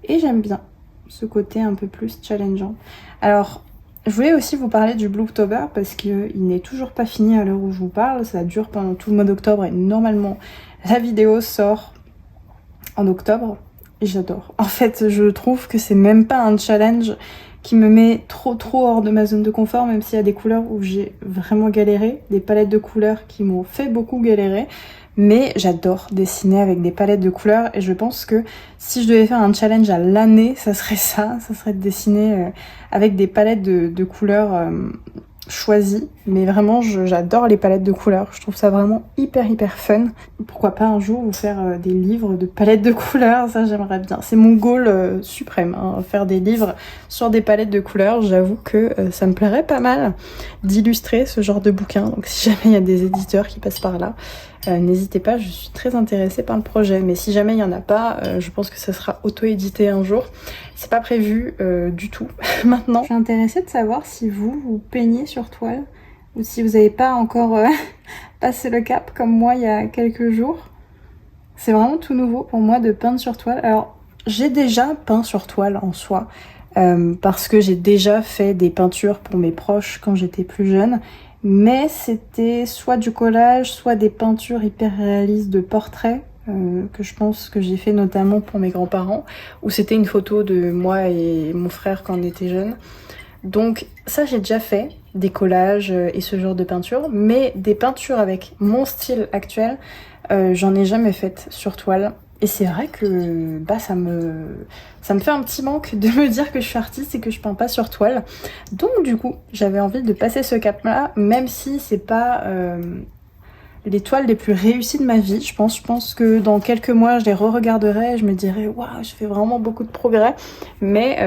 Et j'aime bien ce côté un peu plus challengeant. Alors, je voulais aussi vous parler du Blueoctober parce qu'il n'est toujours pas fini à l'heure où je vous parle. Ça dure pendant tout le mois d'octobre et normalement la vidéo sort en octobre. Et j'adore. En fait, je trouve que c'est même pas un challenge qui me met trop hors de ma zone de confort, même s'il y a des couleurs où j'ai vraiment galéré, des palettes de couleurs qui m'ont fait beaucoup galérer, mais j'adore dessiner avec des palettes de couleurs et je pense que si je devais faire un challenge à l'année, ça serait de dessiner avec des palettes de couleurs choisies, mais vraiment j'adore les palettes de couleurs, je trouve ça vraiment hyper fun. Pourquoi pas un jour vous faire des livres de palettes de couleurs, ça j'aimerais bien, c'est mon goal suprême, hein, faire des livres sur des palettes de couleurs. J'avoue que ça me plairait pas mal d'illustrer ce genre de bouquin, donc si jamais il y a des éditeurs qui passent par là, n'hésitez pas, je suis très intéressée par le projet, mais si jamais il n'y en a pas, je pense que ça sera auto-édité un jour. C'est pas prévu du tout maintenant. Je suis intéressée de savoir si vous peignez sur toile ou si vous n'avez pas encore passé le cap comme moi il y a quelques jours. C'est vraiment tout nouveau pour moi de peindre sur toile. Alors j'ai déjà peint sur toile en soi, parce que j'ai déjà fait des peintures pour mes proches quand j'étais plus jeune, mais c'était soit du collage, soit des peintures hyper réalistes de portraits, que je pense que j'ai fait notamment pour mes grands-parents, où c'était une photo de moi et mon frère quand on était jeunes. Donc ça j'ai déjà fait, des collages et ce genre de peinture, mais des peintures avec mon style actuel, j'en ai jamais faites sur toile. Et c'est vrai que ça me fait un petit manque de me dire que je suis artiste et que je peins pas sur toile. Donc du coup, j'avais envie de passer ce cap-là, même si c'est pas les toiles les plus réussies de ma vie. Je pense que dans quelques mois, je les re-regarderai et je me dirai « Waouh, je fais vraiment beaucoup de progrès ». Mais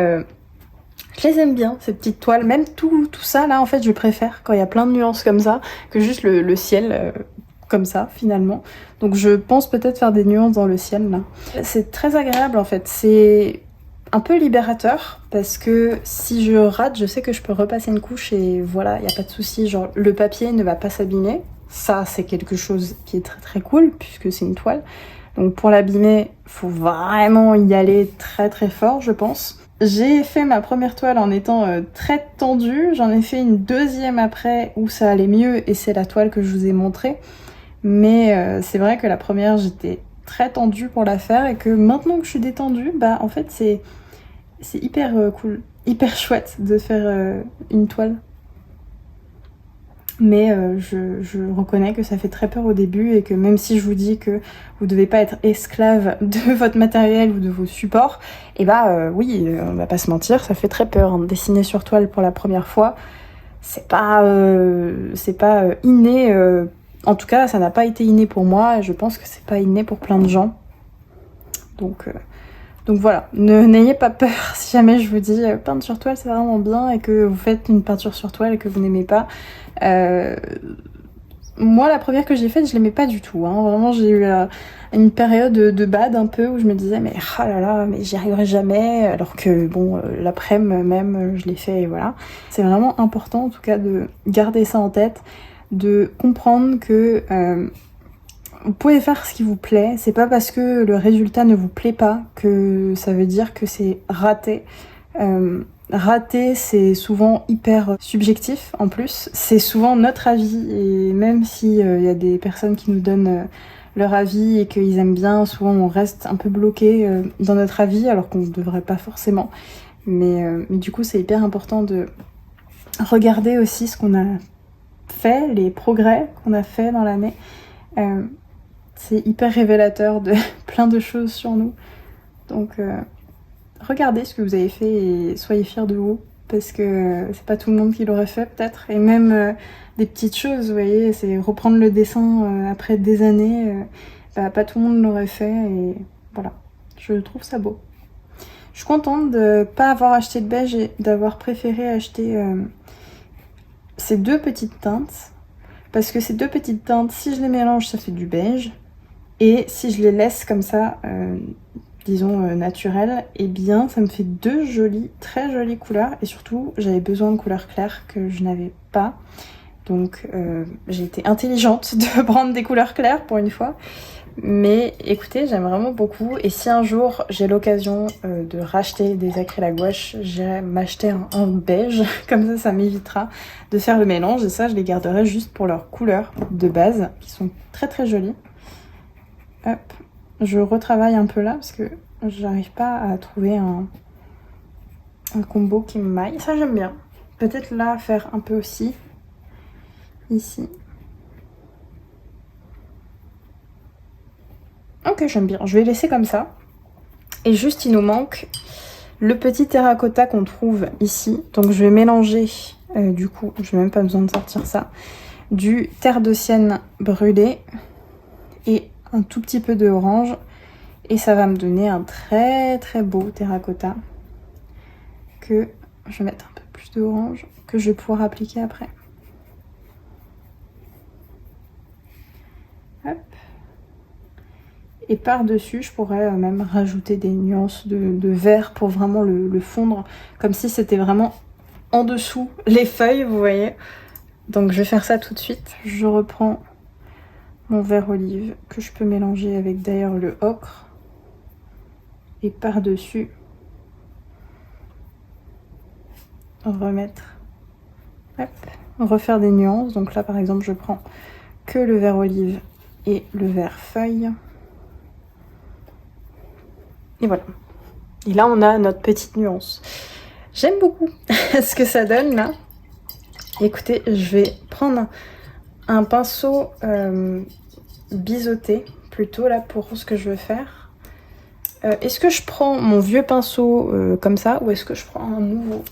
je les aime bien, ces petites toiles. Même tout ça, là, en fait, je préfère quand il y a plein de nuances comme ça, que juste le ciel... comme ça finalement, donc je pense peut-être faire des nuances dans le ciel là. C'est très agréable en fait, c'est un peu libérateur parce que si je rate, je sais que je peux repasser une couche et voilà, il n'y a pas de souci, genre le papier ne va pas s'abîmer, ça c'est quelque chose qui est très cool puisque c'est une toile, donc pour l'abîmer faut vraiment y aller très fort je pense. J'ai fait ma première toile en étant très tendue, j'en ai fait une deuxième après où ça allait mieux et c'est la toile que je vous ai montrée. Mais c'est vrai que la première, j'étais très tendue pour la faire et que maintenant que je suis détendue, en fait c'est hyper cool, hyper chouette de faire une toile. Mais je reconnais que ça fait très peur au début et que même si je vous dis que vous devez pas être esclave de votre matériel ou de vos supports, et oui, on va pas se mentir, ça fait très peur, hein. Dessiner sur toile pour la première fois, c'est pas inné. En tout cas, ça n'a pas été inné pour moi et je pense que c'est pas inné pour plein de gens. Donc voilà, n'ayez pas peur si jamais je vous dis peindre sur toile c'est vraiment bien et que vous faites une peinture sur toile et que vous n'aimez pas. Moi, la première que j'ai faite, je l'aimais pas du tout, hein. Vraiment, j'ai eu une période de bad un peu où je me disais mais oh là là, mais j'y arriverai jamais, alors que bon, l'après-midi même, je l'ai fait et voilà. C'est vraiment important en tout cas de garder ça en tête, de comprendre que vous pouvez faire ce qui vous plaît, c'est pas parce que le résultat ne vous plaît pas que ça veut dire que c'est raté. Raté, c'est souvent hyper subjectif en plus, c'est souvent notre avis et même si y a des personnes qui nous donnent leur avis et qu'ils aiment bien, souvent on reste un peu bloqué dans notre avis alors qu'on ne devrait pas forcément. Mais du coup c'est hyper important de regarder aussi ce qu'on a fait, les progrès qu'on a fait dans l'année. C'est hyper révélateur de plein de choses sur nous. Donc regardez ce que vous avez fait et soyez fiers de vous. Parce que c'est pas tout le monde qui l'aurait fait peut-être. Et même des petites choses, vous voyez, c'est reprendre le dessin après des années. Pas tout le monde l'aurait fait et voilà. Je trouve ça beau. Je suis contente de pas avoir acheté de beige et d'avoir préféré acheter ces deux petites teintes. Parce que ces deux petites teintes, si je les mélange, ça fait du beige. Et si je les laisse comme ça, disons naturelles, eh bien ça me fait deux jolies, très jolies couleurs. Et surtout, j'avais besoin de couleurs claires que je n'avais pas. Donc j'ai été intelligente de prendre des couleurs claires pour une fois. Mais écoutez, j'aime vraiment beaucoup. Et si un jour j'ai l'occasion de racheter des acryles à gouache, j'irai m'acheter un beige. Comme ça m'évitera de faire le mélange. Et ça, je les garderai juste pour leurs couleurs de base, qui sont très très jolies. Hop, je retravaille un peu là parce que j'arrive pas à trouver un combo qui me maille. Ça, j'aime bien. Peut-être là, faire un peu aussi. Ici. Ok, j'aime bien. Je vais laisser comme ça. Et juste, il nous manque le petit terracotta qu'on trouve ici. Donc, je vais mélanger, du coup, je n'ai même pas besoin de sortir ça, du terre de sienne brûlé et un tout petit peu de orange. Et ça va me donner un très très beau terracotta que je vais mettre un peu plus d'orange que je vais pouvoir appliquer après. Hop. Et par-dessus, je pourrais même rajouter des nuances de vert pour vraiment le fondre, comme si c'était vraiment en dessous les feuilles, vous voyez. Donc je vais faire ça tout de suite. Je reprends mon vert olive que je peux mélanger avec d'ailleurs le ocre. Et par-dessus, remettre, hop, refaire des nuances. Donc là, par exemple, je prends que le vert olive et le vert feuille. Et voilà. Et là, on a notre petite nuance. J'aime beaucoup ce que ça donne là. Écoutez, je vais prendre un pinceau biseauté plutôt là pour ce que je veux faire. Est-ce que je prends mon vieux pinceau comme ça ou est-ce que je prends un nouveau?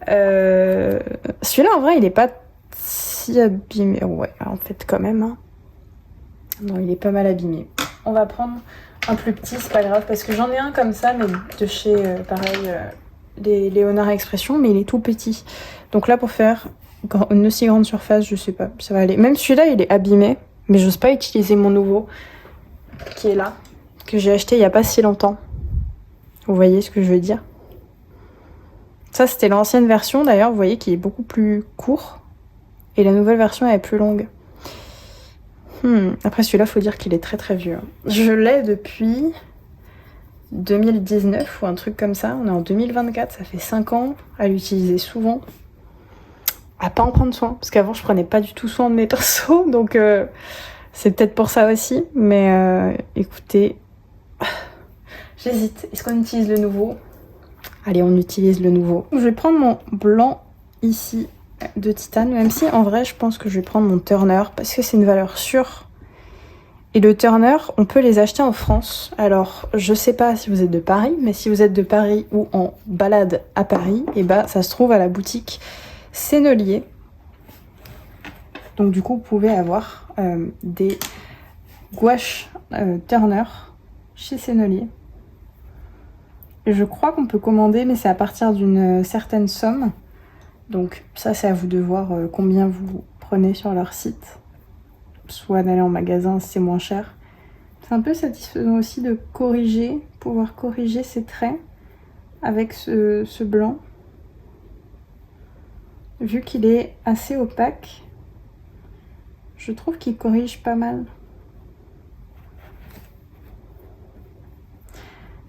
Celui-là en vrai il est pas si abîmé. Ouais, en fait quand même. Hein. Non, il est pas mal abîmé. On va prendre un plus petit, c'est pas grave, parce que j'en ai un comme ça, mais de chez, pareil, les Léonard Expression, mais il est tout petit. Donc là, pour faire une aussi grande surface, je sais pas, ça va aller. Même celui-là, il est abîmé, mais j'ose pas utiliser mon nouveau, qui est là, que j'ai acheté il y a pas si longtemps. Vous voyez ce que je veux dire? Ça, c'était l'ancienne version, d'ailleurs, vous voyez, qui est beaucoup plus court, et la nouvelle version, elle est plus longue. Après celui-là, faut dire qu'il est très très vieux. Je l'ai depuis 2019 ou un truc comme ça. On est en 2024, ça fait 5 ans à l'utiliser souvent. À pas en prendre soin, parce qu'avant je prenais pas du tout soin de mes pinceaux, donc c'est peut-être pour ça aussi. Mais écoutez, j'hésite. Est-ce qu'on utilise le nouveau? Allez, on utilise le nouveau. Je vais prendre mon blanc ici de titane, même si en vrai je pense que je vais prendre mon Turner parce que c'est une valeur sûre. Et le Turner, on peut les acheter en France. Alors je sais pas si vous êtes de Paris, mais si vous êtes de Paris ou en balade à Paris, et bah ça se trouve à la boutique Sennelier. Donc du coup vous pouvez avoir des gouaches Turner chez Sennelier. Et je crois qu'on peut commander, mais c'est à partir d'une certaine somme. Donc ça c'est à vous de voir combien vous prenez sur leur site. Soit d'aller en magasin si c'est moins cher. C'est un peu satisfaisant aussi de corriger, pouvoir corriger ses traits avec ce blanc. Vu qu'il est assez opaque, je trouve qu'il corrige pas mal.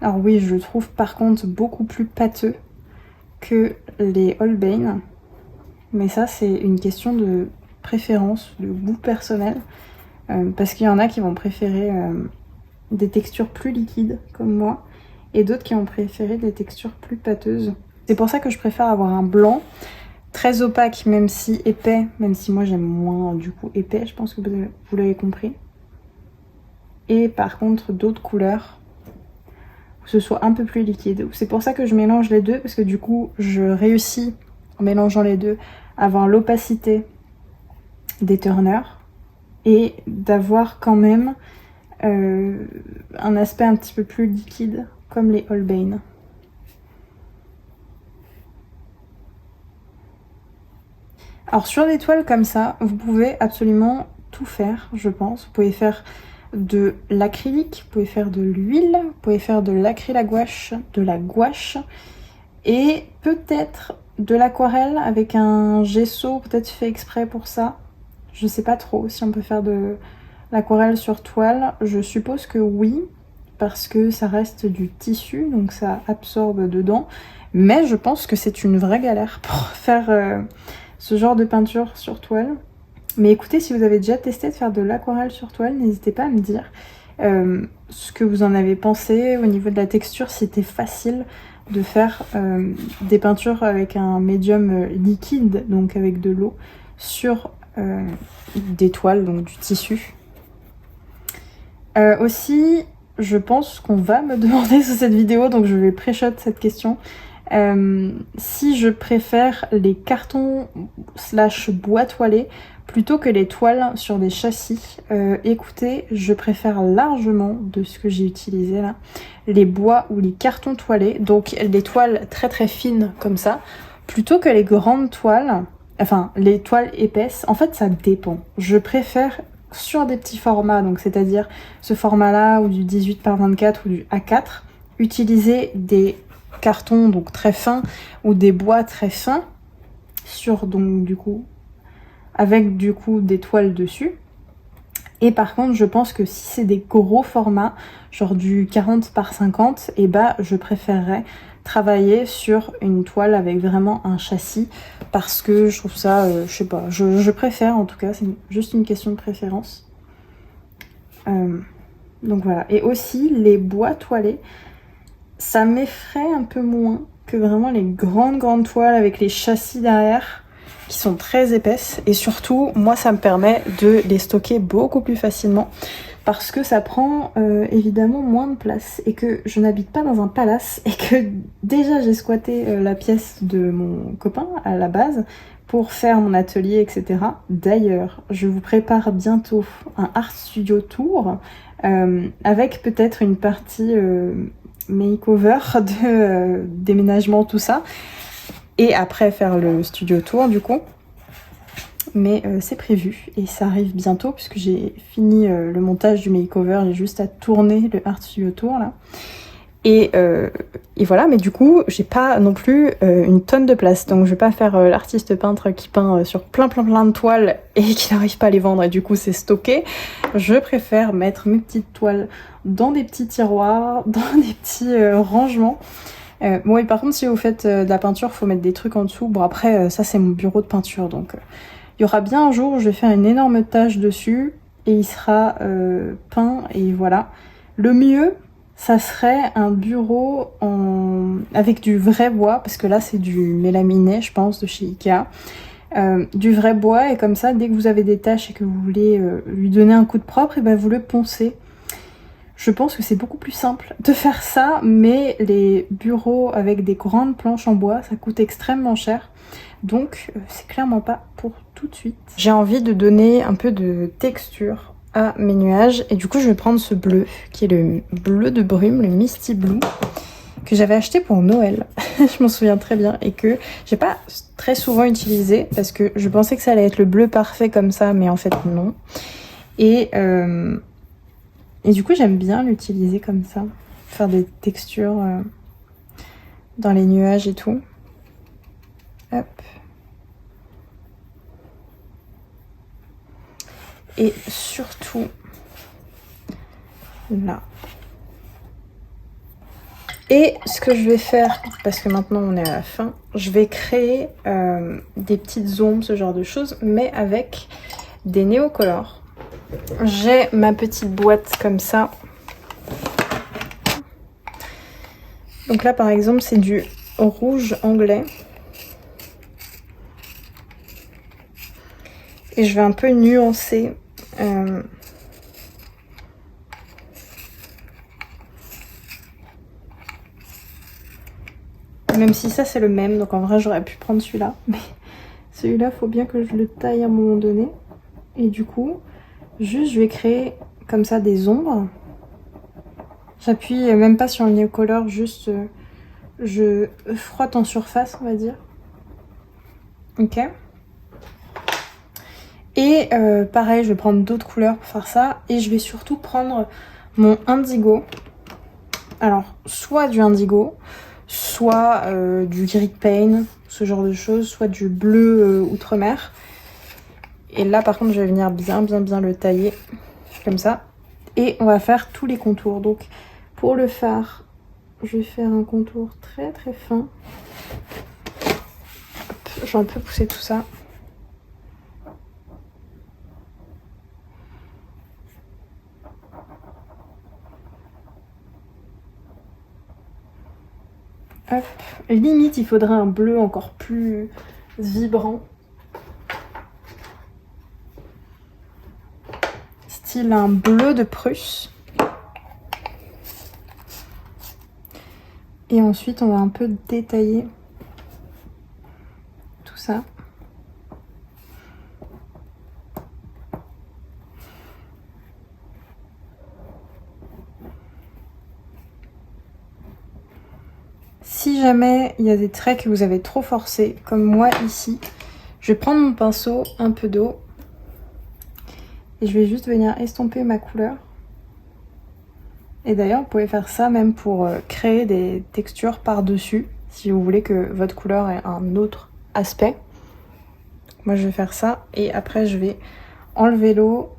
Alors oui, je le trouve par contre beaucoup plus pâteux que les Holbein. Mais ça, c'est une question de préférence, de goût personnel. Parce qu'il y en a qui vont préférer des textures plus liquides, comme moi, et d'autres qui vont préférer des textures plus pâteuses. C'est pour ça que je préfère avoir un blanc très opaque, même si épais, même si moi j'aime moins du coup épais, je pense que vous l'avez compris. et par contre d'autres couleurs où ce soit un peu plus liquide. C'est pour ça que je mélange les deux, parce que du coup je réussis en mélangeant les deux à avoir l'opacité des turners et d'avoir quand même un aspect un petit peu plus liquide comme les Holbein. Alors sur des toiles comme ça, vous pouvez absolument tout faire, je pense. Vous pouvez faire de l'acrylique, vous pouvez faire de l'huile, vous pouvez faire de l'acryl à gouache, de la gouache et peut-être de l'aquarelle avec un gesso peut-être fait exprès pour ça. Je sais pas trop si on peut faire de l'aquarelle sur toile. Je suppose que oui, parce que ça reste du tissu, donc ça absorbe dedans. Mais je pense que c'est une vraie galère pour faire ce genre de peinture sur toile. Mais écoutez, si vous avez déjà testé de faire de l'aquarelle sur toile, n'hésitez pas à me dire ce que vous en avez pensé au niveau de la texture, si c'était facile de faire des peintures avec un médium liquide, donc avec de l'eau, sur des toiles, donc du tissu. Aussi, je pense qu'on va me demander sous cette vidéo, donc je vais pré-shot cette question, si je préfère les cartons / bois toilés plutôt que les toiles sur des châssis. Écoutez, je préfère largement, de ce que j'ai utilisé là, les bois ou les cartons toilés, donc les toiles très très fines comme ça, plutôt que les grandes toiles, enfin les toiles épaisses. En fait ça dépend, je préfère sur des petits formats, donc c'est-à-dire ce format là ou du 18 par 24 ou du A4, utiliser des cartons donc très fins ou des bois très fins sur donc du coup avec du coup des toiles dessus. Et par contre je pense que si c'est des gros formats genre du 40 par 50, et bah je préférerais travailler sur une toile avec vraiment un châssis parce que je trouve ça, je sais pas, je préfère en tout cas, c'est juste une question de préférence. Donc voilà, et aussi les bois toilés, ça m'effraie un peu moins que vraiment les grandes toiles avec les châssis derrière qui sont très épaisses, et surtout moi ça me permet de les stocker beaucoup plus facilement parce que ça prend évidemment moins de place et que je n'habite pas dans un palace et que déjà j'ai squatté la pièce de mon copain à la base pour faire mon atelier, etc. D'ailleurs, je vous prépare bientôt un art studio tour avec peut-être une partie makeover de déménagement, tout ça, et après faire le studio tour du coup. Mais c'est prévu et ça arrive bientôt puisque j'ai fini le montage du makeover, j'ai juste à tourner le art studio tour là. Et voilà, mais du coup j'ai pas non plus une tonne de place, donc je vais pas faire l'artiste peintre qui peint sur plein de toiles et qui n'arrive pas à les vendre et du coup c'est stocké. Je préfère mettre mes petites toiles dans des petits tiroirs, dans des petits rangements. Bon, et par contre si vous faites de la peinture, faut mettre des trucs en dessous. Bon après ça c'est mon bureau de peinture, donc il y aura bien un jour où je vais faire une énorme tache dessus et il sera peint et voilà. Le mieux, ça serait un bureau avec du vrai bois, parce que là c'est du mélaminé je pense de chez Ikea. Du vrai bois, et comme ça dès que vous avez des taches et que vous voulez lui donner un coup de propre, et ben vous le poncez. Je pense que c'est beaucoup plus simple de faire ça, mais les bureaux avec des grandes planches en bois, ça coûte extrêmement cher. Donc c'est clairement pas pour tout de suite. J'ai envie de donner un peu de texture à mes nuages, et du coup je vais prendre ce bleu, qui est le bleu de brume, le Misty Blue, que j'avais acheté pour Noël, je m'en souviens très bien, et que j'ai pas très souvent utilisé, parce que je pensais que ça allait être le bleu parfait comme ça, mais en fait non. Et du coup j'aime bien l'utiliser comme ça, faire des textures dans les nuages et tout. Hop. Et surtout là. Et ce que je vais faire, parce que maintenant on est à la fin, je vais créer des petites ombres, ce genre de choses, mais avec des néocolores. J'ai ma petite boîte comme ça. Donc là par exemple c'est du rouge anglais. Et je vais un peu nuancer Même si ça c'est le même, donc en vrai j'aurais pu prendre celui-là. Mais celui-là, faut bien que je le taille à un moment donné. Et du coup, juste je vais créer comme ça des ombres. J'appuie même pas sur le nail color, juste je frotte en surface, on va dire. Ok. Et pareil, je vais prendre d'autres couleurs pour faire ça. Et je vais surtout prendre mon indigo. Alors, soit du indigo, soit du gris pain, ce genre de choses, soit du bleu outre-mer. Et là, par contre, je vais venir bien le tailler, comme ça. Et on va faire tous les contours. Donc, pour le fard, je vais faire un contour très fin. Je vais un peu pousser tout ça. Hop. Limite, il faudrait un bleu encore plus vibrant. Style un bleu de Prusse. Et ensuite, on va un peu détailler tout ça. Si jamais il y a des traits que vous avez trop forcés, comme moi ici, je vais prendre mon pinceau, un peu d'eau, et je vais juste venir estomper ma couleur. Et d'ailleurs, vous pouvez faire ça même pour créer des textures par-dessus, si vous voulez que votre couleur ait un autre aspect. Moi, je vais faire ça, et après, je vais enlever l'eau,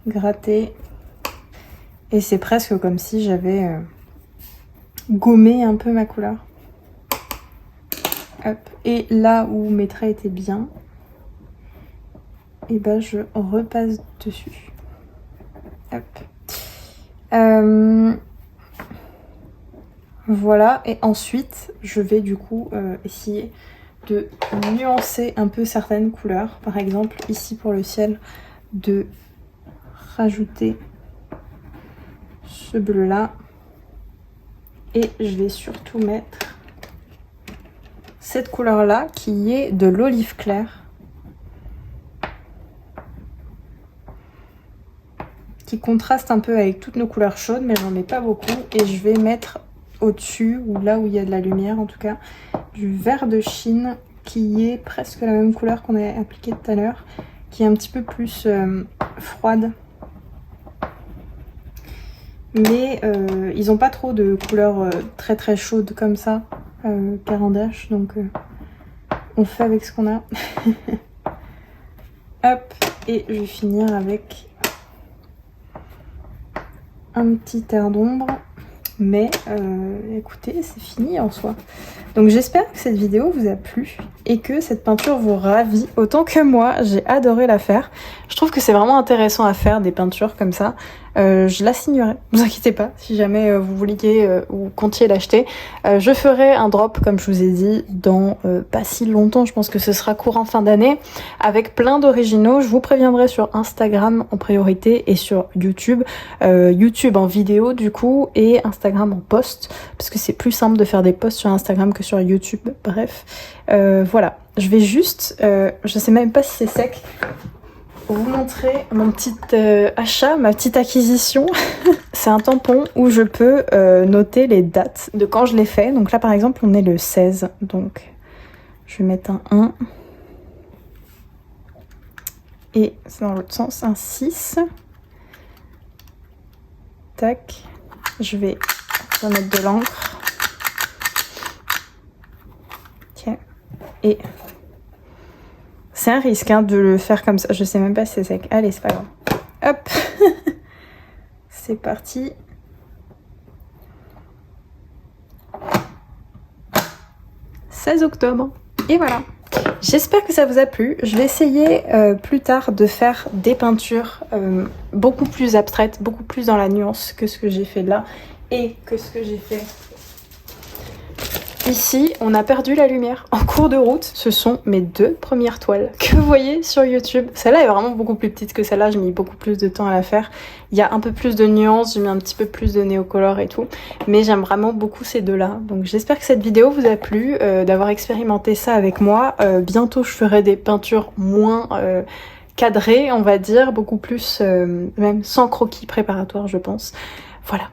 gratter, et c'est presque comme si j'avais gommé un peu ma couleur. Hop. Et là où mes traits étaient bien, et ben je repasse dessus. Hop. Voilà, et ensuite je vais du coup essayer de nuancer un peu certaines couleurs. Par exemple ici pour le ciel, de rajouter ce bleu là. Et je vais surtout mettre cette couleur là qui est de l'olive clair, qui contraste un peu avec toutes nos couleurs chaudes, mais j'en mets pas beaucoup. Et je vais mettre au-dessus, ou là où il y a de la lumière en tout cas, du vert de Chine qui est presque la même couleur qu'on a appliqué tout à l'heure, qui est un petit peu plus froide. Mais ils n'ont pas trop de couleurs très chaudes comme ça, Caran d'Ache, donc on fait avec ce qu'on a. Hop, et je vais finir avec un petit air d'ombre. Mais écoutez, c'est fini en soi. Donc j'espère que cette vidéo vous a plu et que cette peinture vous ravit autant que moi. J'ai adoré la faire. Je trouve que c'est vraiment intéressant à faire des peintures comme ça. Je la signerai, ne vous inquiétez pas, si jamais vous vouliez ou comptiez l'acheter. Je ferai un drop, comme je vous ai dit, dans pas si longtemps, je pense que ce sera courant fin d'année, avec plein d'originaux. Je vous préviendrai sur Instagram en priorité et sur YouTube. YouTube en vidéo du coup, et Instagram en post, parce que c'est plus simple de faire des posts sur Instagram que sur YouTube. Bref, voilà. Je vais juste, je sais même pas si c'est sec, vous montrer mon petit achat, ma petite acquisition. C'est un tampon où je peux noter les dates de quand je l'ai fait. Donc là par exemple on est le 16, donc je vais mettre un 1. Et c'est dans l'autre sens, un 6. Tac, je vais remettre de l'encre. Tiens, et... c'est un risque hein, de le faire comme ça. Je sais même pas si c'est sec. Allez, c'est pas grave. Hop. C'est parti. « 16 octobre. Et voilà. J'espère que ça vous a plu. Je vais essayer plus tard de faire des peintures beaucoup plus abstraites, beaucoup plus dans la nuance que ce que j'ai fait là et que ce que j'ai fait Ici, on a perdu la lumière en cours de route. Ce sont mes 2 premières toiles que vous voyez sur YouTube. Celle-là est vraiment beaucoup plus petite que celle-là, j'ai mis beaucoup plus de temps à la faire. Il y a un peu plus de nuances, j'ai mis un petit peu plus de néocolore et tout. Mais j'aime vraiment beaucoup ces deux-là. Donc j'espère que cette vidéo vous a plu, d'avoir expérimenté ça avec moi. Bientôt, je ferai des peintures moins cadrées, on va dire, beaucoup plus, même sans croquis préparatoire, je pense. Voilà,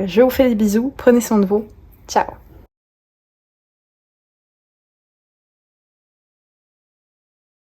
je vous fais des bisous, prenez soin de vous. Ciao!